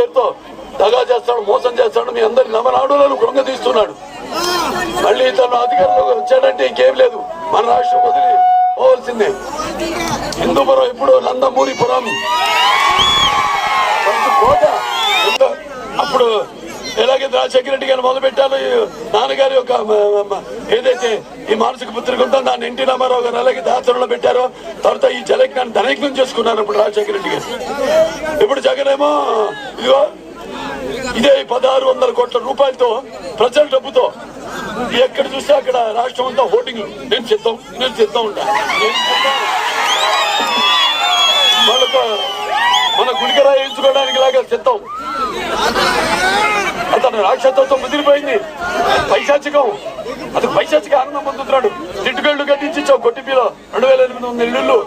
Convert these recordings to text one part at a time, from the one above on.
పేరుతో దగా చేస్తాడు, మోసం చేస్తాడు, మీ అందరి నవనాడులను కృంగతీస్తున్నాడు. మళ్ళీ తను అధికారంలోకి వచ్చాడంటే ఇంకేం లేదు, మన రాష్ట్రం వదిలి పోవాల్సిందే. హిందూపురం ఇప్పుడు నందమూరిపురం కోట. అప్పుడు ఎలాగైతే రాజశేఖర రెడ్డి గారు మొదలు పెట్టారు, నాన్నగారి యొక్క ఏదైతే ఈ మానసిక పుత్రిక ఉందో దాన్ని ఎన్టీ రామారావు గారు ఎలాగైతే ఆచరణలో పెట్టారో, తర్వాత ఈ జలజ్ఞాన్ని ధనయజ్ఞం చేసుకున్నారు అప్పుడు రాజశేఖర రెడ్డి గారు. ఇప్పుడు జగన్ ఏమో ఇదిగో ఇదే 1600 కోట్ల రూపాయలతో ప్రజల డబ్బుతో ఎక్కడ చూస్తే అక్కడ రాష్ట్రం అంతా హోర్డింగ్, నేను సిద్ధం ఉంటా. మన గుడికరా వేయించుకోవడానికి లాగా సిద్ధం. అతను రాక్షసత్వం ముదిరిపోయింది, పైశాచికం, అతను పైశాచిక ఆనందం పొందుతున్నాడు. టిట్టుగళ్ళు కట్టించావు కొట్టిపీలో 2800 ఇళ్ళు.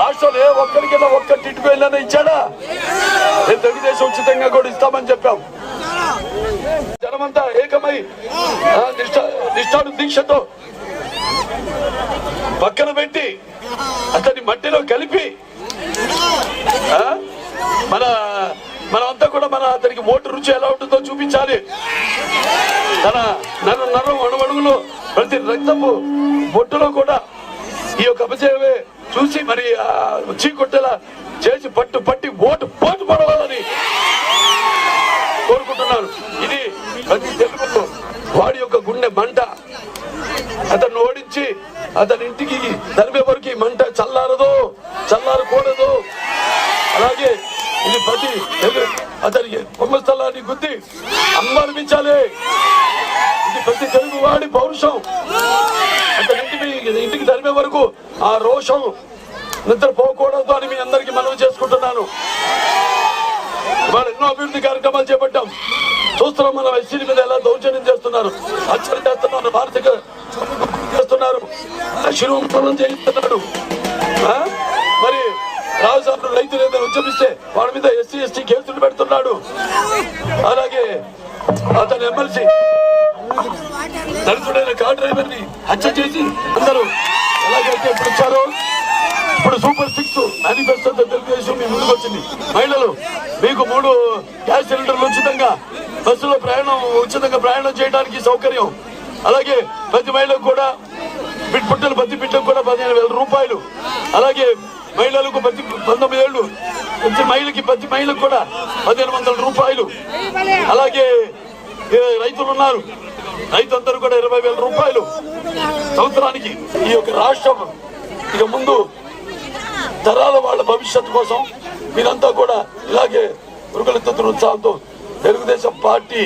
రాష్ట్రంలో ఏ ఒక్కరికైనా ఒక్క టిట్టుకు వెళ్ళినా ఇచ్చాడా? తెలుగుదేశం ఉచితంగా కూడా ఇస్తామని చెప్పాం. జనమంతా ఏకమై నిష్ఠాను దీక్షతో పక్కన పెట్టి అతన్ని మట్టిలో కలిపి మనమంతా కూడా అతనికి ఓటు రుచి ఎలా ఉంటుందో చూపించాలి. తన నరం అణువణువులో ప్రతి రక్తపు బొట్టులో కూడా ఈ యొక్క అపజయమే చూసి మరి చీకొట్టేలా చేసి పట్టి ఓటు పడవాలని కోరుకుంటున్నాను. ఇది ప్రతి తెలుగు వాడి యొక్క గుండె మంట. అతన్ని ఓడించి అతని ఇంటికి తరిమే వరకు ఈ మంట చల్లారకూడదు. అలాగే ఇది ప్రతి అతనికి కుంభస్థలాన్ని గుద్ది అమ్మనిపించాలి. ఇది ప్రతి తెలుగు వాడి పౌరుషం. అతని ఇంటికి తరిమే వరకు ఆ రోషం నిద్రపోకూడదు అని మీ అందరికీ మనవి చేసుకుంటున్నాను. వాళ్ళు ఎన్నో అభివృద్ధి కార్యక్రమాలు చేపట్టాం. చూస్తున్నాం మన ఎస్సీల మీద ఎలా దౌర్జన్యం చేస్తున్నారు, హత్యలు చేస్తున్నారు, మానసిక చేస్తున్నారు, శిరోపణం చేయిస్తున్నాడు. మరి రాజధాని రైతులు ఏదైనా ఉద్యమిస్తే వాళ్ళ మీద ఎస్సీ ఎస్టీ కేసులు పెడుతున్నాడు. అలాగే అతను ఎమ్మెల్సీ దళితుడైన కార్ డ్రైవర్ ని హత్య చేసి అందరూ ఎలాగైతే ఇప్పుడు వచ్చారో, ఇప్పుడు సూపర్ 6 మేనిఫెస్టోతో తెలుగుదేశం మీ ముందుకు వచ్చింది. మహిళలు మీకు 3 గ్యాస్ సిలిండర్లు ఉచితంగా, బస్సులో ఉచితంగా ప్రయాణం చేయడానికి సౌకర్యం. అలాగే ప్రతి మహిళకు కూడా ప్రతి బిడ్డకు కూడా 15,000 రూపాయలు. అలాగే మహిళలకు ప్రతి 19 ఏళ్ళు ప్రతి మహిళకు కూడా 1,500 రూపాయలు. అలాగే రైతులు ఉన్నారు, రైతులందరూ కూడా 20,000 రూపాయలు సంవత్సరానికి. ఈ యొక్క రాష్ట్రం ఇక ముందు తరాల వాళ్ళ భవిష్యత్తు కోసం మీరంతా కూడా ఇలాగే ఉరుకులెత్తుతున్న ఉత్సాహంతో తెలుగుదేశం పార్టీ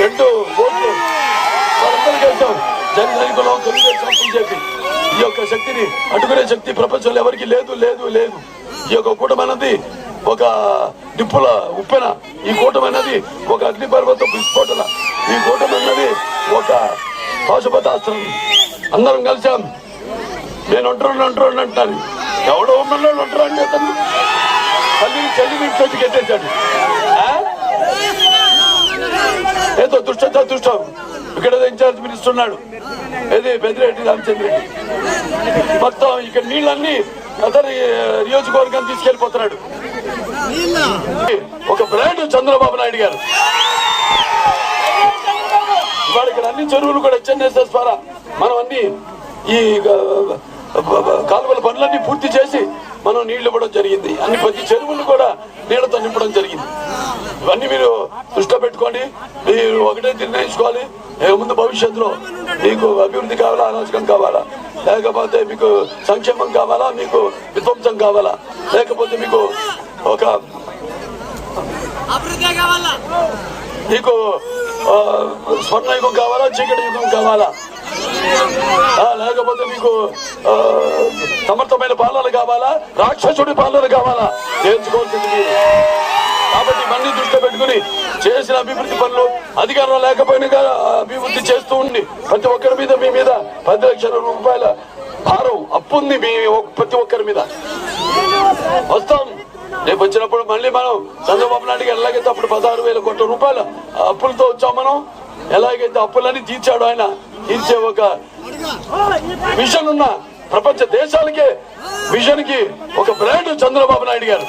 2 ఓట్లు వాళ్ళందరూ కలిసాం. జనసైనికులు, తెలుగుదేశం, బీజేపీ. ఈ యొక్క శక్తిని అడ్డుకునే శక్తి ప్రపంచంలో ఎవరికి లేదు. ఈ యొక్క కూటమైనది ఒక నిప్పుల ఉప్పెన, ఈ కూటమైనది ఒక అగ్నిపర్వత విస్ఫోటన, ఈ కూటమైనది ఒక పాశుపతాస్త్రం. అందరం కలిసాం. నేను ఒంటరి అంటాను, ఎవడో ఉన్నాడు ఒంటరి అంటే అతను చెల్లి ఇంట్లో కట్టేశాడు. ఏదో దుష్టం ఇక్కడ ఇన్ఛార్జ్ మినిస్టర్ ఉన్నాడు, ఏది పెద్దిరెడ్డి రామచంద్ర రెడ్డి. మొత్తం ఇక్కడ నీళ్ళన్నీ అతని నియోజకవర్గాన్ని తీసుకెళ్లిపోతున్నాడు. ఒక బ్రాండ్ చంద్రబాబు నాయుడు గారు. ఇవాళ ఇక్కడ అన్ని చెరువులు కూడా హెచ్ఎన్ఎస్ఎస్ ద్వారా మనం అన్ని ఈ కాలువల పనులన్నీ పూర్తి చేసి మనం నీళ్లు ఇవ్వడం జరిగింది. ప్రతి చెరువులు కూడా నీళ్లతో నింపడం జరిగింది. ఇవన్నీ మీరు దృష్టిలో పెట్టుకోండి. మీరు ఒకటే నిర్ణయించుకోవాలి, ముందు భవిష్యత్తులో మీకు అభివృద్ధి కావాలా, అరాచకం కావాలా, లేకపోతే మీకు సంక్షేమం కావాలా, మీకు విధ్వంసం కావాలా, లేకపోతే మీకు ఒక మీకు స్వర్ణయుగం కావాలా, చీకటి యుగం కావాలా, లేకపోతే మీకు సమర్థమైన పాలన కావాలా, రాక్షసుడి పాలన కావాలా, నేర్చుకోవాల్సింది మీరు. కాబట్టి ఇవన్నీ దృష్టిలో పెట్టుకుని చేసిన అభివృద్ధి పనులు అధికారం లేకపోయినా అభివృద్ధి చేస్తూ ఉండి ప్రతి ఒక్కరి మీద మీ మీద 10 లక్షల రూపాయల భారం అప్పు ఉంది మీ ప్రతి ఒక్కరి మీద. వస్తాం రేపు వచ్చినప్పుడు మళ్ళీ మనం చంద్రబాబు నాయుడు గారు ఎలాగైతే అప్పుడు 16,000 కోట్ల రూపాయల అప్పులతో వచ్చాం, మనం ఎలాగైతే అప్పులన్నీ తీర్చాడు ఆయన, తీర్చే ఒక విజన్ ఉన్న ప్రపంచ దేశాలకే విజన్ కి ఒక బ్రాండ్ చంద్రబాబు నాయుడు గారు.